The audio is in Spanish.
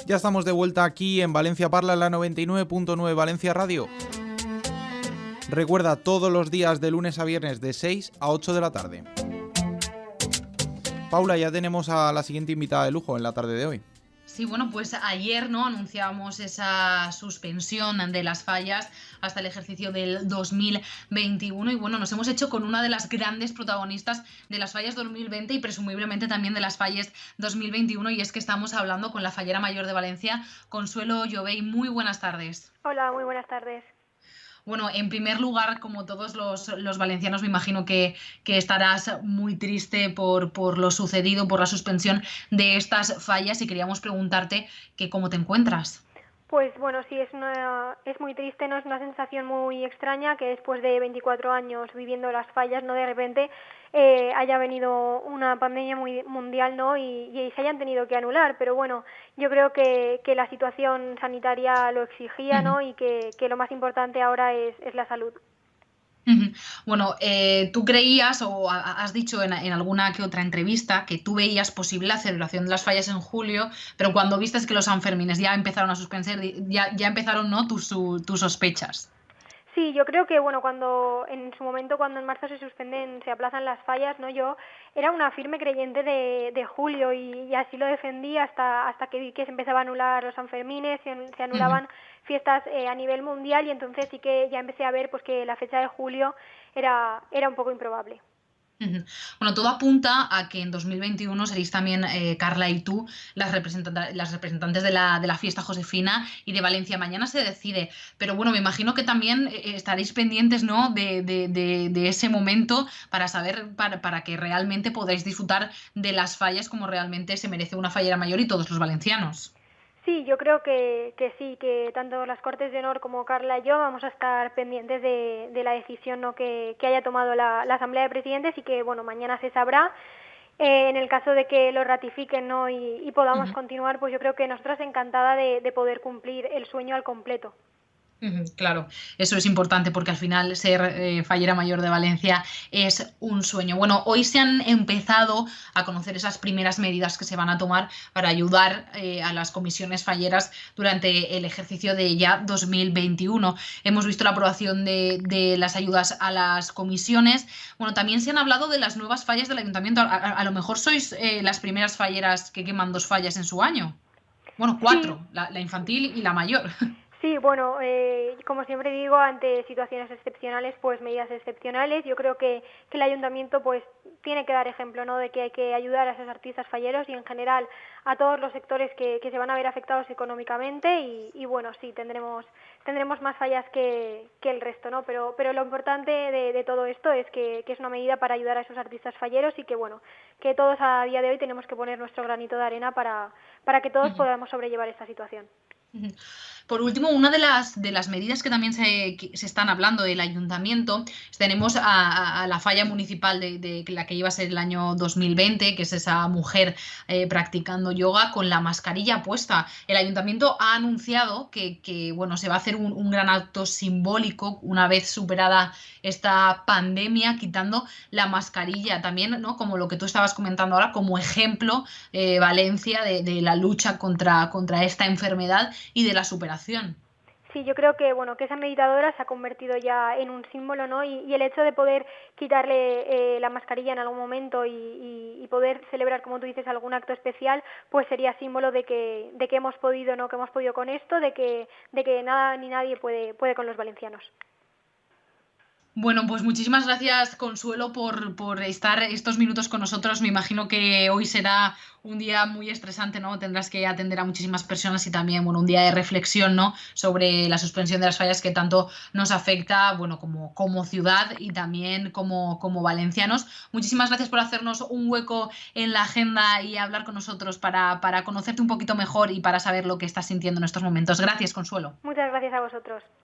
Ya estamos de vuelta aquí en Valencia Parla, en la 99.9 Valencia Radio. Recuerda, todos los días de lunes a viernes de 6 a 8 de la tarde. Paula, ya tenemos a la siguiente invitada de lujo en la tarde de hoy. Sí, bueno, pues ayer, ¿no?, anunciábamos esa suspensión de las fallas hasta el ejercicio del 2021 y bueno, nos hemos hecho con una de las grandes protagonistas de las fallas 2020 y presumiblemente también de las fallas 2021, y es que estamos hablando con la fallera mayor de Valencia, Consuelo Llovey. Muy buenas tardes. Hola, muy buenas tardes. Bueno, en primer lugar, como todos los valencianos, me imagino que estarás muy triste por lo sucedido, por la suspensión de estas fallas, y queríamos preguntarte que cómo te encuentras. Pues bueno, sí, es muy triste, ¿no? Es una sensación muy extraña que después de 24 años viviendo las fallas, ¿no?, de repente haya venido una pandemia muy mundial, ¿no?, y se hayan tenido que anular. Pero bueno, yo creo que la situación sanitaria lo exigía, ¿no?, y que lo más importante ahora es la salud. Bueno, tú creías o has dicho en alguna que otra entrevista que tú veías posible la celebración de las fallas en julio, pero cuando vistes que los Sanfermines ya empezaron a suspender, ya empezaron, ¿no?, tus sospechas. Sí, yo creo que bueno, cuando en su momento, cuando en marzo se aplazan las fallas, ¿no? Yo era una firme creyente de julio y así lo defendí hasta que vi que se empezaba a anular los Sanfermines, se Ujú. anulaban fiestas a nivel mundial, y entonces sí que ya empecé a ver pues que la fecha de julio era un poco improbable. Ujú. Bueno, todo apunta a que en 2021 seréis también, Carla y tú, las representantes de la fiesta Josefina y de Valencia Mañana se decide. Pero bueno, me imagino que también estaréis pendientes, ¿no?, de ese momento para saber, para que realmente podáis disfrutar de las fallas como realmente se merece una fallera mayor y todos los valencianos. Sí, yo creo que sí, que tanto las Cortes de Honor como Carla y yo vamos a estar pendientes de la decisión, ¿no?, que haya tomado la Asamblea de Presidentes, y que bueno, mañana se sabrá. En el caso de que lo ratifiquen, ¿no?, y podamos Ujú. continuar, pues yo creo que nosotras encantada de poder cumplir el sueño al completo. Ujú, claro, eso es importante porque al final ser fallera mayor de Valencia es un sueño. Bueno, hoy se han empezado a conocer esas primeras medidas que se van a tomar para ayudar a las comisiones falleras durante el ejercicio de ya 2021. Hemos visto la aprobación de las ayudas a las comisiones. Bueno, también se han hablado de las nuevas fallas del ayuntamiento. A lo mejor sois las primeras falleras que queman dos fallas en su año. Bueno, Sí, cuatro, la infantil y la mayor. sí, bueno, como siempre digo, ante situaciones excepcionales, pues medidas excepcionales. Yo creo que el ayuntamiento pues tiene que dar ejemplo, ¿no?, de que hay que ayudar a esos artistas falleros y en general a todos los sectores que se van a ver afectados económicamente, y bueno, sí, tendremos más fallas que el resto, ¿no? Pero lo importante de todo esto es que es una medida para ayudar a esos artistas falleros, y que bueno, que todos a día de hoy tenemos que poner nuestro granito de arena para que todos podamos sobrellevar esta situación. Ujú. Por último, una de las medidas que también se están hablando del ayuntamiento, tenemos a la falla municipal de la que iba a ser el año 2020, que es esa mujer practicando yoga con la mascarilla puesta. El ayuntamiento ha anunciado bueno, se va a hacer un gran acto simbólico una vez superada esta pandemia, quitando la mascarilla. También, ¿no?, como lo que tú estabas comentando ahora, como ejemplo, Valencia de la lucha contra esta enfermedad y de la superación. Sí, yo creo que bueno, que esa meditadora se ha convertido ya en un símbolo, ¿no? Y el hecho de poder quitarle la mascarilla en algún momento y poder celebrar, como tú dices, algún acto especial, pues sería símbolo de que hemos podido, ¿no?, que hemos podido con esto, de que nada ni nadie puede con los valencianos. Bueno, pues muchísimas gracias, Consuelo, por estar estos minutos con nosotros. Me imagino que hoy será un día muy estresante, ¿no? Tendrás que atender a muchísimas personas y también, bueno, un día de reflexión, ¿no?, sobre la suspensión de las fallas que tanto nos afecta, bueno, como ciudad y también como valencianos. Muchísimas gracias por hacernos un hueco en la agenda y hablar con nosotros para conocerte un poquito mejor y para saber lo que estás sintiendo en estos momentos. Gracias, Consuelo. Muchas gracias a vosotros.